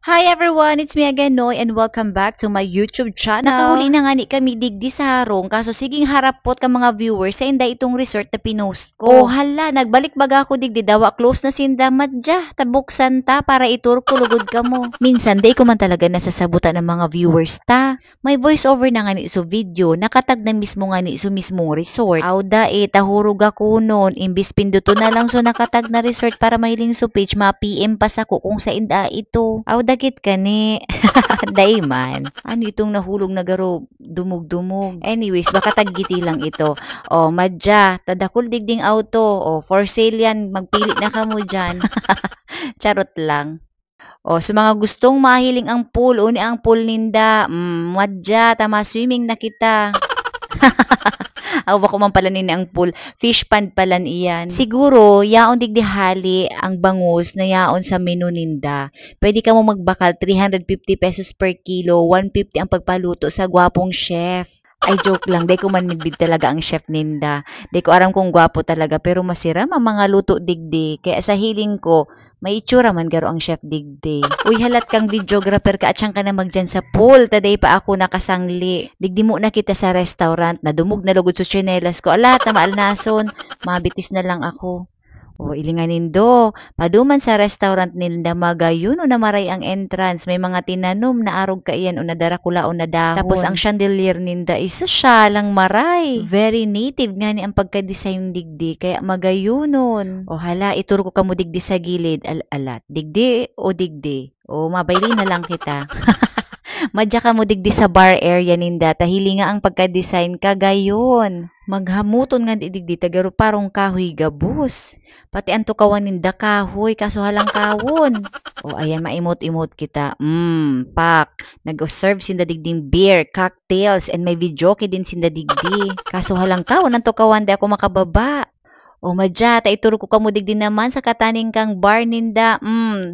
Hi everyone! It's me again, Noy, and welcome back to my YouTube channel. Nakahuli na nga ni kami digdi sa harong, kaso siging harapot ka mga viewers sa inda itong resort na pinost ko. Oh hala, nagbalik baga ako digdi dawa, close na sinda madja, tabuksan ta para itur kulugod ka mo. Minsan, day ko man talaga nasasabutan ng mga viewers ta. May voice over na nga ni so video, nakatag na mismo nga ni so mismong resort. Awda tahurog ako nun, imbis pinduto na lang so nakatag na resort para mahiling so page, ma-PM pa sa ko kung sa inda ito. Awda dagit kani. Dayman. Ano itong nahulog na garo? Dumug-dumug. Anyways, baka taggiti lang ito. O, madja. Tadakul digding auto. O, for sale yan. Magpili na ka mo dyan. Charot lang. O, sa mga gustong mahiling ang pool, uni ang pool ninda. Madja. Tama, swimming na kita. Awa ko man pala nini ang pool. Fish pond pala iyan. Siguro, yaon digdi hali ang bangus na yaon sa menu ninda. Pwede ka mo magbakal 350 pesos per kilo, 150 ang pagpaluto sa gwapong chef. Ay, joke lang. Day ko man midbid talaga ang chef ninda. Day ko aram kung gwapo talaga, pero masira ang mga luto digdi. Kaya sa hiling ko, may itsura man garo ang chef digdi. Uy, halat kang videographer ka at siyang ka na magdyan sa pool. Taday pa ako nakasangli. Digdi mo na kita sa restaurant na dumug na lugod sa tsinelas ko. Alat na maalnason. Mabitis na lang ako. O, ilinganin do. Paduman sa restaurant nila magayon o na maray ang entrance. May mga tinanom na arog ka iyan o nadara kula o nadahon. Tapos ang chandelier ninda isa siya lang maray. Very native nga ni ang pagka-design digdi. Kaya magayunon. O hala, ituro ko kamo digdi sa gilid. Alat, digdi o digdi. O, mabayli na lang kita. Madya ka mo digdi sa bar area ninda, tahili nga ang pagka-design kagayon. Maghamuton nga digdi tagaro parong kahoy gabus. Pati ang tukawan ninda kahoy, kaso halang kawon. O ayan, maimot-imot kita. Pak. Nag-serve sinda digding beer, cocktails, and may videoke din sinda digdi. Kaso halang kawon ang tukawan, di ako makababa. O madya, ituro ko kamo digdi naman sa kataning kang bar ninda.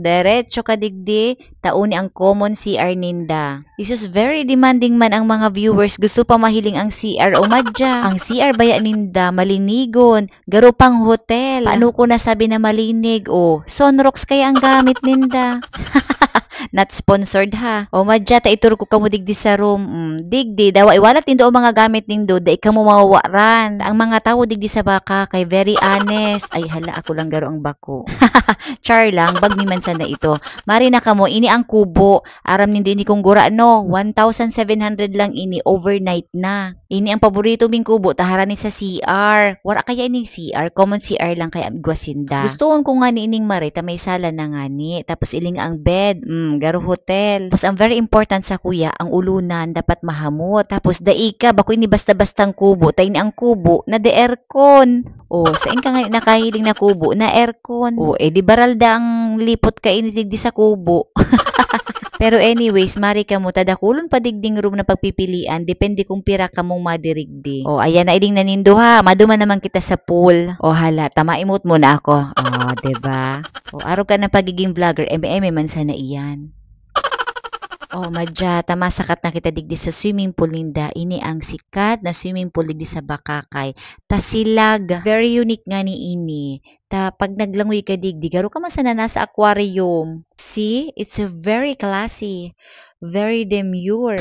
Diretso ka digdi, tauni ang common CR ninda. Isus very demanding man ang mga viewers, gusto pa mahiling ang CR. O madya, ang CR baya ninda, malinigon, garo pang hotel. Paano ko nasabi na malinig? O, Sunrocks kaya ang gamit ninda. Not sponsored ha. O madya, ituro ko kamo digdi sa room. Digdi, dawa iwalat nindo ang mga gamit nindo, da ikaw mo mawawaran. Ang mga tao digdi sa baka kay very honest. Ay hala, ako lang garo ang bako. Char lang, bag ni man sana ito. Mari na kamo, ini ang kubo. Aram nindo ini kong gura no, 1,700 lang ini overnight na. Ini ang paborito ming kubo, taharani sa CR. Wala kaya ining CR, common CR lang kaya gwasinda. Gustoon ko nga ni ining mari, ta may sala na nga ni. Tapos iling ang bed, garo hotel. Tapos ang very important sa kuya, ang ulunan dapat mahamot. Tapos daika, bako ini basta-bastang kubo, tayo ni ang kubo na de aircon. O, saan ka nga nakahiling na kubo na aircon? O, di baralda ang lipot ka initigdi sa kubo. Pero anyways, mari ka mo, tadakulon pa digding room na pagpipilian, depende kung pira ka mong madirigdi. O, ayan na iling nanindo ha, maduman naman kita sa pool. O, hala, tamaimot mo na ako. O, diba? O, araw ka ng pagiging vlogger, eme man sana iyan. Oh, madya, tama sakat na kita digdi sa swimming pool ninda. Ini ang sikat na swimming pool digdi sa Bakakay. Tasilag, very unique nga ni ini. Ta pag naglangoy ka digdi, garo ka masana nasa aquarium. See, it's a very classy, very demure.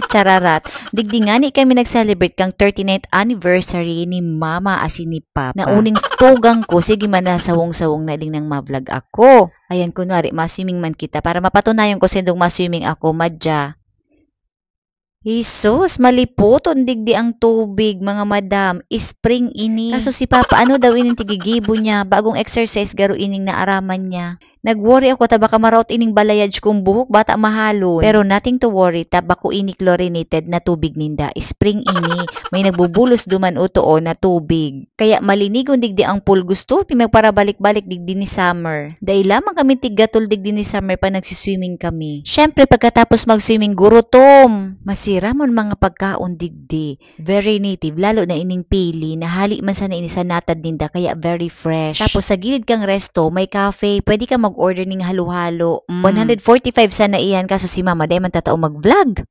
Chararat. Digdi nga ni kami nag-celebrate kang 39th anniversary ni Mama asin ni Papa. Na uning tugang ko, sige man na sawong-sawong na iling nang ma-vlog ako. Ayan, kunwari, ma-swimming man kita. Para mapatunayan ko sindong ma-swimming ako, madya. Jesus, maliputon digdi ang tubig, mga madam. Spring ini. Kaso si Papa, ano daw ining tigigibo niya, bagong exercise garo ining naaraman niya. Nag-worry ako, tabaka maraot ining balayaj kong buhok, bata mahalon. Pero nothing to worry, tabako ini chlorinated na tubig ninda. Spring ini, may nagbubulos duman uto na tubig. Kaya malinigon digdi ang pool, gusto, para balik-balik digdi ni summer. Dahil lamang kami tigatol digdi ni summer pa nagsiswimming kami. Syempre, pagkatapos mag-swimming, gurutom. Masira mon mga pagkaon digdi. Very native, lalo na ining pili, nahali man sana ini sa natad ninda, kaya very fresh. Tapos sa gilid kang resto, may cafe, pwede ka mag-order ning halo-halo. 145 sana iyan, kaso si Mama, dahil man tatao mag-vlog.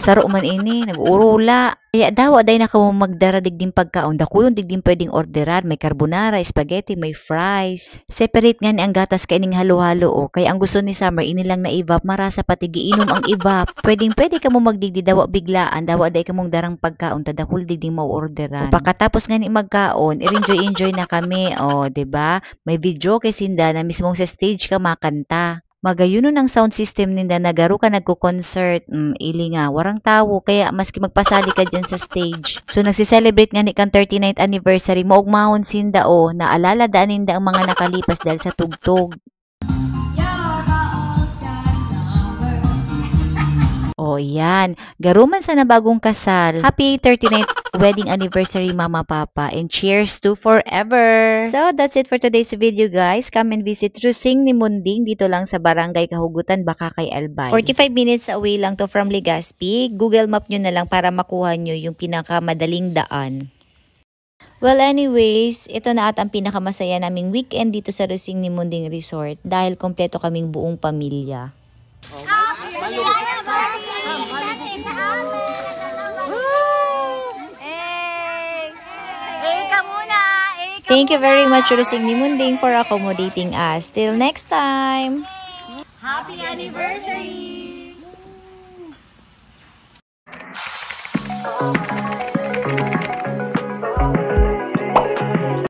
Saro man ini, nag-urula. Kaya daw, aday na ka mo magdaradig din pagkaon. Dakulon dig din pwedeng orderan. May carbonara, spaghetti, may fries. Separate nga ni ang gatas kay ning halo-halo o. Kaya ang gusto ni Summer, inilang na ibap, marasa pati giinom ang ibap. Pwede ka mo magdigdi dawa biglaan. Dawa aday ka mong darang pagkaon. Tadakul digding mo orderan. O pagkatapos nga ni magkaon, enjoy na kami. O, 'di ba? May video kay Sinda na mismong sa stage ka makanta. Magayuno ng sound system ninda nagaro ka nagko-concert, ili nga, warang tawo, kaya maski magpasali ka dyan sa stage. So, nagsiselebrate nga ni kang 39th anniversary, maugmahon sinda o, naalala daan ninda ang mga nakalipas dahil sa tugtog. O, yan. Garuman sa nabagong kasal. Happy 39th wedding anniversary, Mama Papa. And cheers to forever! So, that's it for today's video, guys. Come and visit Rusing ni Munding dito lang sa Barangay Kahugutan, Bakakay, Albay. 45 minutes away lang to from Legazpi. Google Map nyo na lang para makuha nyo yung pinakamadaling daan. Well, anyways, ito na at ang pinakamasaya naming weekend dito sa Rusing ni Munding Resort dahil kompleto kaming buong pamilya. Thank you very much, Rusing ni Munding, for accommodating us. Till next time! Happy anniversary!